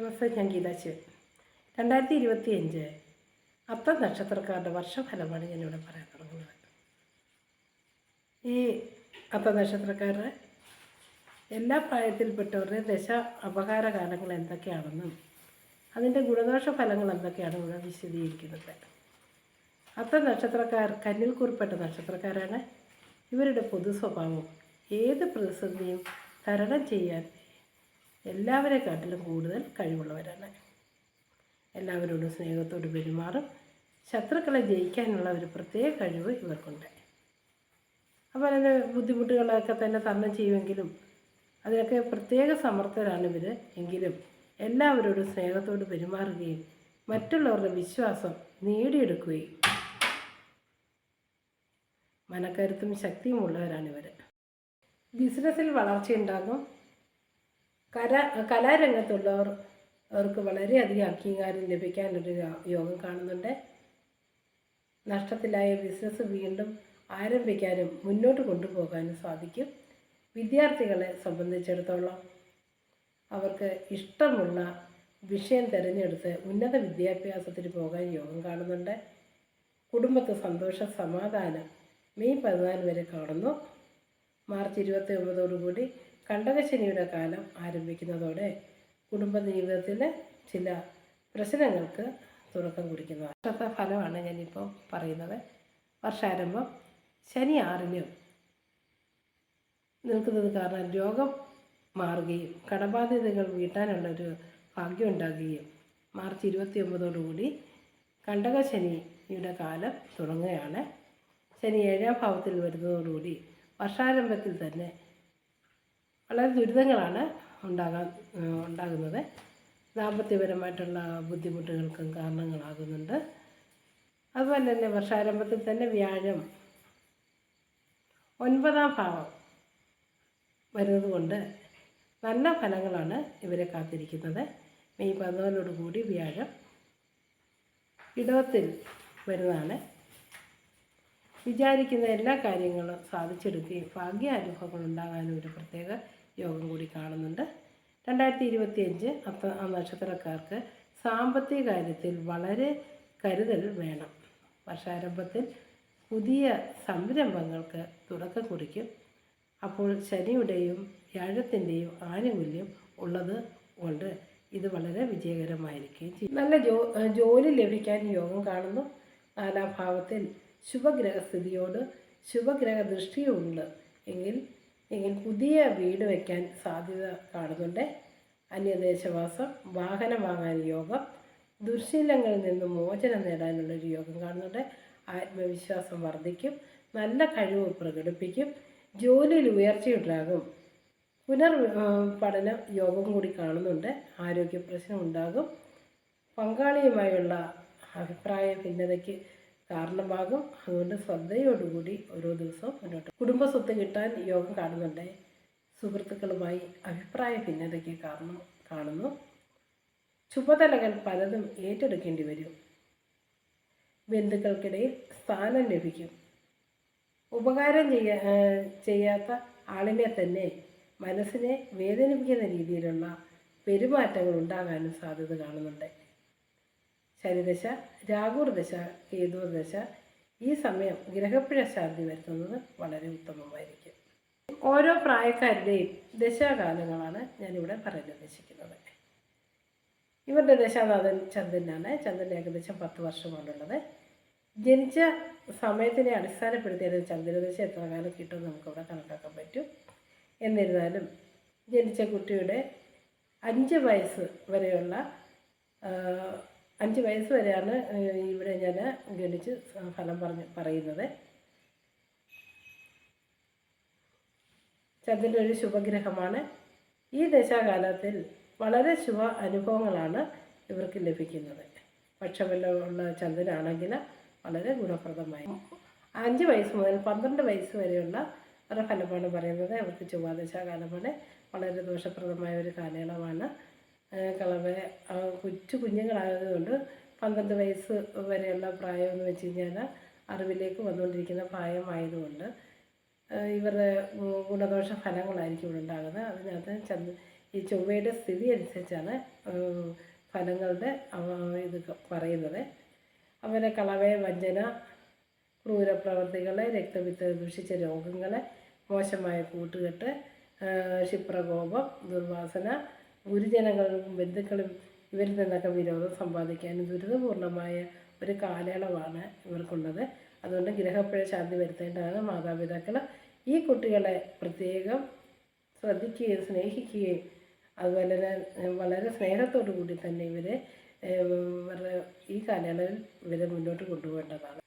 നമസ്തേ, ഞാൻ ഗീതാ ശിവൻ. 2025 അത്തം നക്ഷത്രക്കാരുടെ വർഷഫലമാണ് ഞാനിവിടെ പറയാൻ തുടങ്ങുന്നത്. ഈ അത്തം നക്ഷത്രക്കാരുടെ എല്ലാ പ്രായത്തിൽപ്പെട്ടവരുടെ ദശ അപകാര കാലങ്ങൾ എന്തൊക്കെയാണെന്നും അതിൻ്റെ ഗുണദോഷ ഫലങ്ങൾ എന്തൊക്കെയാണ് ഇവിടെ വിശദീകരിക്കുന്നത്. അത്തം നക്ഷത്രക്കാർ കന്നിൽക്കൂറിൽപ്പെട്ട നക്ഷത്രക്കാരാണ്. ഇവരുടെ പൊതു സ്വഭാവം ഏത് പ്രതിസന്ധിയും തരണം ചെയ്യാൻ എല്ലാവരെക്കാട്ടിലും കൂടുതൽ കഴിവുള്ളവരാണ്. എല്ലാവരോടും സ്നേഹത്തോട് പെരുമാറും. ശത്രുക്കളെ ജയിക്കാനുള്ള ഒരു പ്രത്യേക കഴിവ് ഇവർക്കുണ്ട്. അപ്പോൾ അതിൻ്റെ ബുദ്ധിമുട്ടുകളൊക്കെ തന്നെ തരണം ചെയ്യുമെങ്കിലും അതിനൊക്കെ പ്രത്യേക സമർത്ഥരാണ് ഇവർ. എങ്കിലും എല്ലാവരോടും സ്നേഹത്തോട് പെരുമാറുകയും മറ്റുള്ളവരുടെ വിശ്വാസം നേടിയെടുക്കുകയും മനക്കരുത്തും ശക്തിയും ഉള്ളവരാണിവർ. ബിസിനസ്സിൽ വളർച്ചയുണ്ടാകും. കലാരംഗത്തുള്ളവർക്ക് വളരെയധികം അംഗീകാരം ലഭിക്കാനൊരു യോഗം കാണുന്നുണ്ട്. നഷ്ടത്തിലായ ബിസിനസ് വീണ്ടും ആരംഭിക്കാനും മുന്നോട്ട് കൊണ്ടുപോകാനും സാധിക്കും. വിദ്യാർത്ഥികളെ സംബന്ധിച്ചിടത്തോളം അവർക്ക് ഇഷ്ടമുള്ള വിഷയം തിരഞ്ഞെടുത്ത് ഉന്നത വിദ്യാഭ്യാസത്തിന് പോകാൻ യോഗം കാണുന്നുണ്ട്. കുടുംബത്തെ സന്തോഷം സമാധാനം മെയ് 14 വരെ കാണുന്നു. മാർച്ച് 29 കണ്ടകശനിയുടെ കാലം ആരംഭിക്കുന്നതോടെ കുടുംബജീവിതത്തിൽ ചില പ്രശ്നങ്ങൾക്ക് തുടക്കം കുറിക്കുന്നു. വർഷത്തെ ഫലമാണ് ഞാനിപ്പോൾ പറയുന്നത്. വർഷാരംഭം ശനി 6 നിൽക്കുന്നത് കാരണം രോഗം മാറുകയും കടബാധ്യതകൾ വീട്ടാനുള്ളൊരു ഭാഗ്യം ഉണ്ടാകുകയും മാർച്ച് 29 കണ്ടകശനിയുടെ കാലം തുടങ്ങുകയാണ്. ശനി 7ാം ഭാവത്തിൽ വരുന്നതോടുകൂടി വർഷാരംഭത്തിൽ തന്നെ വളരെ ദുരിതങ്ങളാണ് ഉണ്ടാകുന്നത്. ദാമ്പത്യപരമായിട്ടുള്ള ബുദ്ധിമുട്ടുകൾക്കും കാരണങ്ങളാകുന്നുണ്ട്. അതുപോലെ തന്നെ വർഷാരംഭത്തിൽ തന്നെ വ്യാഴം 9ാം ഭാവം വരുന്നത് കൊണ്ട് നല്ല ഫലങ്ങളാണ് ഇവരെ കാത്തിരിക്കുന്നത്. മെയ് 14 വ്യാഴം ഇടവത്തിൽ വരുന്നതാണ്. വിചാരിക്കുന്ന എല്ലാ കാര്യങ്ങളും സാധിച്ചെടുക്കുകയും ഭാഗ്യാനുഭവങ്ങൾ ഉണ്ടാകാനും ഒരു പ്രത്യേക യോഗം കൂടി കാണുന്നുണ്ട്. 2025 നക്ഷത്രക്കാർക്ക് സാമ്പത്തിക കാര്യത്തിൽ വളരെ കരുതൽ വേണം. വർഷാരംഭത്തിൽ പുതിയ സംരംഭങ്ങൾക്ക് തുടക്കം കുറിക്കും. അപ്പോൾ ശനിയുടെയും വ്യാഴത്തിൻ്റെയും ആനുകൂല്യം ഉള്ളത് കൊണ്ട് ഇത് വളരെ വിജയകരമായിരിക്കുകയും ചെയ്യും. നല്ല ജോലി ലഭിക്കാൻ യോഗം കാണുന്നു. 4ാം ഭാവത്തിൽ ശുഭഗ്രഹസ്ഥിതിയോട് ശുഭഗ്രഹ ദൃഷ്ടിയുണ്ട് എങ്കിൽ പുതിയ വീട് വയ്ക്കാൻ സാധ്യത കാണുന്നുണ്ട്. അന്യദേശവാസം, വാഹനം വാങ്ങാൻ യോഗം, ദുർശീലങ്ങളിൽ നിന്ന് മോചനം നേടാനുള്ളൊരു യോഗം കാണുന്നുണ്ട്. ആത്മവിശ്വാസം വർദ്ധിക്കും. നല്ല കഴിവ് പ്രകടിപ്പിക്കും. ജോലിയിൽ ഉയർച്ചയുണ്ടാകും. പഠന യോഗം കൂടി കാണുന്നുണ്ട്. ആരോഗ്യ പ്രശ്നം ഉണ്ടാകും. പങ്കാളിയുമായുള്ള അഭിപ്രായ ഭിന്നതയ്ക്ക് കാരണമാകും. അതുകൊണ്ട് ശ്രദ്ധയോടുകൂടി ഓരോ ദിവസവും മുന്നോട്ട്. കുടുംബസ്വത്ത് കിട്ടാൻ യോഗം കാണുന്നുണ്ട്. സുഹൃത്തുക്കളുമായി അഭിപ്രായ ഭിന്നതയ്ക്ക് കാണുന്നു. ചുമതലകൾ പലതും ഏറ്റെടുക്കേണ്ടി വരും. ബന്ധുക്കൾക്കിടയിൽ സ്ഥാനം ലഭിക്കും. ഉപകാരം ചെയ്യാത്ത ആളിനെ തന്നെ മനസ്സിനെ വേദനിപ്പിക്കുന്ന രീതിയിലുള്ള പെരുമാറ്റങ്ങൾ ഉണ്ടാകാനും സാധ്യത കാണുന്നുണ്ട്. ശനിദശ, രാഹുർദശ, കേതുർദശ ഈ സമയം ഗ്രഹപ്പിഴ ശാന്തി വരുത്തുന്നത് വളരെ ഉത്തമമായിരിക്കും. ഓരോ പ്രായക്കാരുടെയും ദശാകാലങ്ങളാണ് ഞാനിവിടെ പറയാൻ ഉദ്ദേശിക്കുന്നത്. ഇവരുടെ ദശാനാഥൻ ചന്ദ്രനാണ്. ചന്ദ്രൻ ഏകദേശം 10 വർഷമാണുള്ളത്. ജനിച്ച സമയത്തിനെ അടിസ്ഥാനപ്പെടുത്തിയത് ചന്ദ്രദശ എത്ര കാലം കിട്ടുമെന്ന് നമുക്കിവിടെ കണക്കാക്കാൻ പറ്റും. എന്നിരുന്നാലും ജനിച്ച കുട്ടിയുടെ 5 വയസ്സ് വരെയുള്ള 5 വയസ്സ് വരെയാണ് ഇവിടെ ഞാൻ ഗണിച്ച് ഫലം പറയുന്നത്. ചന്ദ്രൻ ഒരു ശുഭഗ്രഹമാണ്. ഈ ദശാകാലത്തിൽ വളരെ ശുഭ അനുഭവങ്ങളാണ് ഇവർക്ക് ലഭിക്കുന്നത്. പക്ഷമെല്ലാം ചന്ദ്രനാണെങ്കിൽ വളരെ ഗുണപ്രദമായി 5 വയസ്സ് മുതൽ 12 വയസ്സ് വരെയുള്ള ഒരു ഫലമാണ് പറയുന്നത്. അവർക്ക് ചൊവ്വാദശാകാലമാണ്. വളരെ ദോഷപ്രദമായ ഒരു കാലയളവാണ്. കുഞ്ഞുങ്ങളായതുകൊണ്ട് 12 വയസ്സ് വരെയുള്ള പ്രായമെന്ന് വെച്ച് കഴിഞ്ഞാൽ അറിവിലേക്ക് വന്നുകൊണ്ടിരിക്കുന്ന പ്രായമായതുകൊണ്ട് ഇവരുടെ ഗുണദോഷ ഫലങ്ങളായിരിക്കും ഇവിടെ ഉണ്ടാകുന്നത്. അതിനകത്ത് ഈ ചൊവ്വയുടെ സ്ഥിതി അനുസരിച്ചാണ് ഫലങ്ങളുടെ ഇത് പറയുന്നത്. അവരെ കളവേ, വഞ്ചന, ക്രൂരപ്രവർത്തികൾ, രക്തപിത്ത ദുഷിച്ച രോഗങ്ങൾ, മോശമായ കൂട്ടുകെട്ട്, ക്ഷിപ്രകോപം, ദുർവാസന, ഗുരുജനങ്ങളും ബന്ധുക്കളും ഇവരിൽ നിന്നൊക്കെ വിരോധം സമ്പാദിക്കാനും ദുരിതപൂർണമായ ഒരു കാലയളവാണ് ഇവർക്കുള്ളത്. അതുകൊണ്ട് ഗ്രഹപ്പിഴ ശാന്തി വരുത്തേണ്ടതാണ് മാതാപിതാക്കൾ. ഈ കുട്ടികളെ പ്രത്യേകം ശ്രദ്ധിക്കുകയും സ്നേഹിക്കുകയും അതുപോലെ തന്നെ വളരെ സ്നേഹത്തോടു കൂടി തന്നെ ഇവരെ ഈ കാലയളവിൽ ഇവരെ മുന്നോട്ട് കൊണ്ടുപോകേണ്ടതാണ്.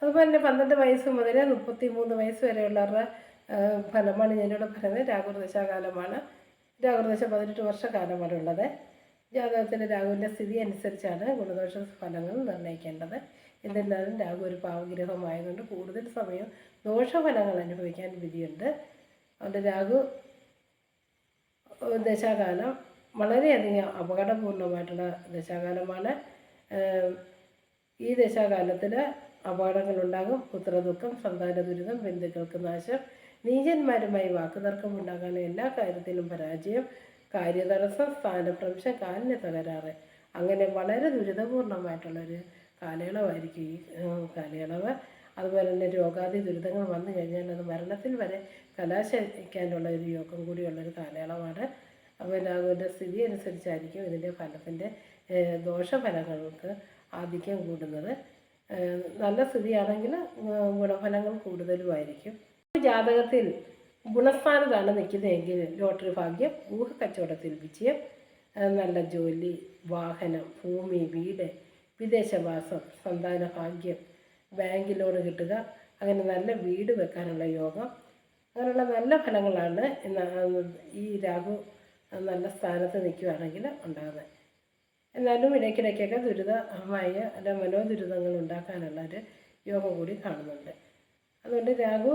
അതുപോലെ തന്നെ 12 വയസ്സ് മുതൽ 33 വയസ്സ് വരെയുള്ളവരുടെ ഫലമാണ് ഞാനിവിടെ പറയുന്നത്. രാഹുർദശാകാലമാണ്. രാഹുർദശ 18 വർഷക്കാലമാണ് ഉള്ളത്. ജാതകത്തിലെ രാഹുവിൻ്റെ സ്ഥിതി അനുസരിച്ചാണ് ഗുണദോഷ ഫലങ്ങൾ നിർണ്ണയിക്കേണ്ടത്. എന്നിരുന്നാലും രാഹു ഒരു പാവഗ്രഹമായതുകൊണ്ട് കൂടുതൽ സമയം ദോഷഫലങ്ങൾ അനുഭവിക്കാൻ വിധിയുണ്ട്. അതുകൊണ്ട് രാഹു ദശാകാലം വളരെയധികം അപകടപൂർണമായിട്ടുള്ള ദശാകാലമാണ്. ഈ ദശാകാലത്തിൽ അപകടങ്ങളുണ്ടാകും. പുത്രദുഃഖം, സന്താന ദുരിതം, ബന്ധുക്കൾക്ക് നാശം, നീചന്മാരുമായി വാക്കുതർക്കം ഉണ്ടാകാനും എല്ലാ കാര്യത്തിലും പരാജയം, കാര്യതടസ്സം, സ്ഥാനഭ്രംശം, കാലിന് തകരാറ്, അങ്ങനെ വളരെ ദുരിതപൂർണമായിട്ടുള്ളൊരു കാലയളവായിരിക്കും ഈ കാലയളവ്. അതുപോലെ തന്നെ രോഗാദി ദുരിതങ്ങൾ വന്നു കഴിഞ്ഞാൽ അത് മരണത്തിൽ വരെ കലാശിക്കാനുള്ള ഒരു യോഗം കൂടിയുള്ളൊരു കാലയളവാണ്. അപ്പോൾ രാഹുവിൻ്റെ സ്ഥിതി അനുസരിച്ചായിരിക്കും ഇതിൻ്റെ ഫലത്തിൻ്റെ ദോഷഫലങ്ങൾക്ക് ആധിക്യം കൂടുന്നത്. നല്ല സ്ഥിതിയാണെങ്കിൽ ഗുണഫലങ്ങൾ കൂടുതലുമായിരിക്കും. ജാതകത്തിൽ ഗുണസ്ഥാനത്താണ് നിൽക്കുന്നതെങ്കിൽ ലോട്ടറി ഭാഗ്യം, ഊഹക്കച്ചവടത്തിൽ വിജയം, നല്ല ജോലി, വാഹനം, ഭൂമി, വീട്, വിദേശവാസം, സന്താന ഭാഗ്യം, ബാങ്ക് ലോൺ കിട്ടുക, അങ്ങനെ നല്ല വീട് വെക്കാനുള്ള യോഗം, അങ്ങനെയുള്ള നല്ല ഫലങ്ങളാണ് ഈ രാഹു നല്ല സ്ഥാനത്ത് നിൽക്കുകയാണെങ്കിൽ ഉണ്ടാകുന്നത്. എന്നാലും ഇടയ്ക്കിടയ്ക്കൊക്കെ ദുരിതമായ അല്ല മനോദുരിതങ്ങൾ ഉണ്ടാക്കാനുള്ള ഒരു യോഗം കൂടി കാണുന്നുണ്ട്. അതുകൊണ്ട് രാഹു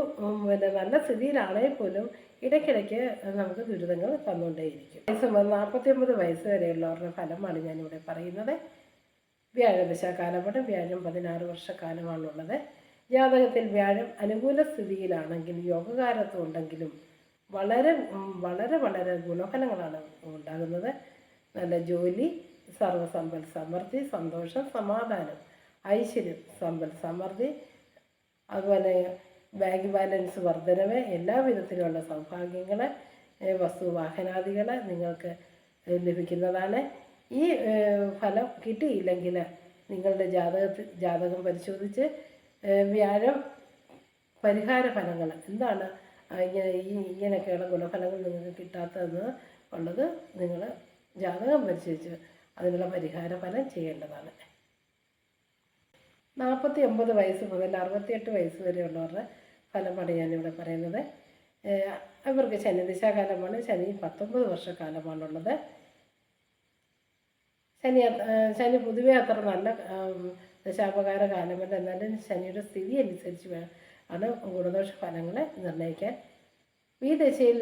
നല്ല സ്ഥിതിയിലാണെങ്കിൽ പോലും ഇടയ്ക്കിടയ്ക്ക് നമുക്ക് ദുരിതങ്ങൾ തന്നുകൊണ്ടേയിരിക്കും. 49 വയസ്സ് വരെയുള്ളവരുടെ ഫലമാണ് ഞാനിവിടെ പറയുന്നത്. വ്യാഴദശാകാലമാണ്. വ്യാഴം 16 വർഷക്കാലമാണുള്ളത്. ജാതകത്തിൽ വ്യാഴം അനുകൂല സ്ഥിതിയിലാണെങ്കിൽ യോഗകാലത്തും ഉണ്ടെങ്കിലും വളരെ വളരെ വളരെ ഗുണഫലങ്ങളാണ് ഉണ്ടാകുന്നത്. നല്ല ജോലി, സർവ്വസമ്പൽ സമൃദ്ധി, സന്തോഷം, സമാധാനം, ഐശ്വര്യം, സമ്പൽ സമൃദ്ധി, അതുപോലെ ബാങ്ക് ബാലൻസ് വർധനവ്, എല്ലാ വിധത്തിലുള്ള സൗഭാഗ്യങ്ങൾ, വസ്തുവാഹനാദികൾ നിങ്ങൾക്ക് ലഭിക്കുന്നതാണ്. ഈ ഫലം കിട്ടിയില്ലെങ്കിൽ നിങ്ങളുടെ ജാതകം പരിശോധിച്ച് വ്യാഴം പരിഹാര ഫലങ്ങൾ എന്താണ് ഇങ്ങനെയൊക്കെയുള്ള ഗുണഫലങ്ങൾ നിങ്ങൾക്ക് കിട്ടാത്തതെന്ന് ഉള്ളത് നിങ്ങൾ ജാതകം പരിശോധിച്ച് അതിനുള്ള പരിഹാര ഫലം ചെയ്യേണ്ടതാണ്. 49 വയസ്സ് മുതൽ 68 വയസ്സ് വരെയുള്ളവരുടെ ഫലമാണ് ഞാനിവിടെ പറയുന്നത്. ഇവർക്ക് ശനിദശാകാലമാണ്. ശനി 19 വർഷക്കാലമാണുള്ളത്. ശനി പൊതുവെ അത്ര നല്ല ദശാപകാര കാലമല്ല. എന്നാലും ശനിയുടെ സ്ഥിതി അനുസരിച്ച് ആണ് ഗുണദോഷ ഫലങ്ങൾ നിർണ്ണയിക്കാൻ. ഈ ദശയിൽ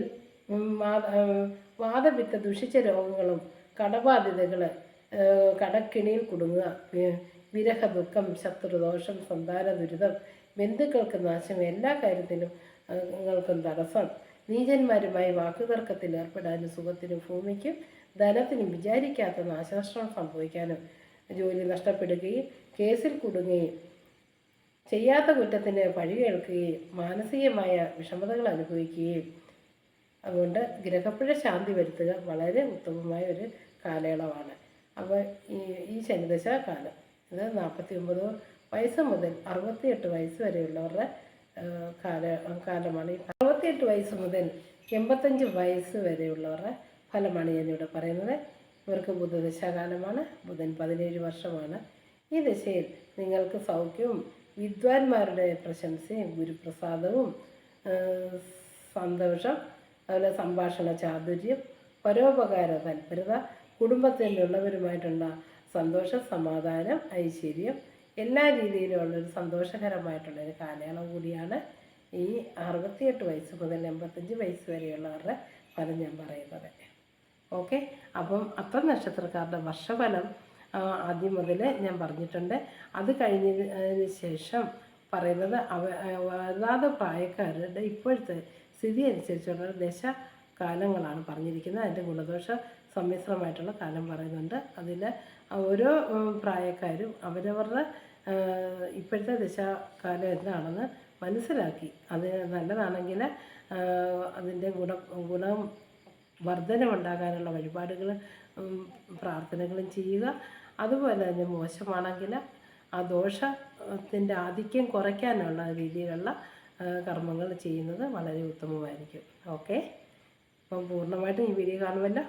വാദപിത്ത ദുഷിച്ച രോഗങ്ങളും കടബാധ്യതകൾ, കടക്കിണിയിൽ കുടുങ്ങുക, വിരഹ ദുഃഖം, ശത്രുദോഷം, സന്താന ദുരിതം, ബന്ധുക്കൾക്ക് നാശം, എല്ലാ കാര്യത്തിലും നിങ്ങൾക്കും തടസ്സം, നീചന്മാരുമായി വാക്കുതർക്കത്തിൽ ഏർപ്പെടാനും സുഖത്തിനും ഭൂമിക്കും ധനത്തിനും വിചാരിക്കാത്ത നാശനഷ്ടം സംഭവിക്കാനും, ജോലി നഷ്ടപ്പെടുകയും കേസിൽ കുടുങ്ങുകയും ചെയ്യാത്ത കുറ്റത്തിന് പഴി കേൾക്കുകയും മാനസികമായ വിഷമതകൾ അനുഭവിക്കുകയും, അതുകൊണ്ട് ഗ്രഹപ്പിഴ ശാന്തി വരുത്തുക വളരെ ഉത്തമമായ ഒരു കാലയളവാണ്. അപ്പോൾ ഈ ശനിദശ കാലം ഇത് 49 വയസ്സ് മുതൽ 68 വയസ്സ് വരെയുള്ളവരുടെ കാലമാണ്. ഈ 68 വയസ്സ് മുതൽ 85 വയസ്സ് വരെയുള്ളവരുടെ ഫലമാണ് ഞാനിവിടെ പറയുന്നത്. ഇവർക്ക് ബുധദശാകാലമാണ്. ബുധൻ 17 വർഷമാണ്. ഈ ദശയിൽ നിങ്ങൾക്ക് സൗഖ്യവും വിദ്വാൻമാരുടെ പ്രശംസയും ഗുരുപ്രസാദവും സന്തോഷം, അതുപോലെ സംഭാഷണ ചാതുര്യം, പരോപകാര തൽപരത, കുടുംബത്തിലുള്ളവരുമായിട്ടുള്ള സന്തോഷം, സമാധാനം, ഐശ്വര്യം, എല്ലാ രീതിയിലുമുള്ളൊരു സന്തോഷകരമായിട്ടുള്ളൊരു കാലയളവ് കൂടിയാണ് ഈ 68 വയസ്സ് മുതൽ 85 വയസ്സ് വരെയുള്ളവരുടെ ഫലം ഞാൻ പറയുന്നത്. ഓക്കെ, അപ്പം അത്തം നക്ഷത്രക്കാരുടെ വർഷഫലം ആദ്യം മുതൽ ഞാൻ പറഞ്ഞിട്ടുണ്ട്. അത് കഴിഞ്ഞതിന് ശേഷം പറയുന്നത് അതാത് പ്രായക്കാരുടെ ഇപ്പോഴത്തെ സ്ഥിതി അനുസരിച്ചുള്ള ദശ കാലങ്ങളാണ് പറഞ്ഞിരിക്കുന്നത്. അതിൻ്റെ ഗുണദോഷ സമ്മിശ്രമായിട്ടുള്ള കാലം പറയുന്നുണ്ട്. അതിൽ ഓരോ പ്രായക്കാരും അവരവരുടെ ഇപ്പോഴത്തെ ദശാകാലം എന്താണെന്ന് മനസ്സിലാക്കി അത് നല്ലതാണെങ്കിൽ അതിൻ്റെ ഗുണം വർധനമുണ്ടാകാനുള്ള വഴിപാടുകൾ പ്രാർത്ഥനകളും ചെയ്യുക. അതുപോലെ തന്നെ മോശമാണെങ്കിൽ ആ ദോഷത്തിൻ്റെ ആധിക്യം കുറയ്ക്കാനുള്ള രീതിയിലുള്ള കർമ്മങ്ങൾ ചെയ്യുന്നത് വളരെ ഉത്തമമായിരിക്കും. ഓക്കെ, അപ്പം പൂർണ്ണമായിട്ടും ഈ വീഡിയോ കാണുമല്ലോ.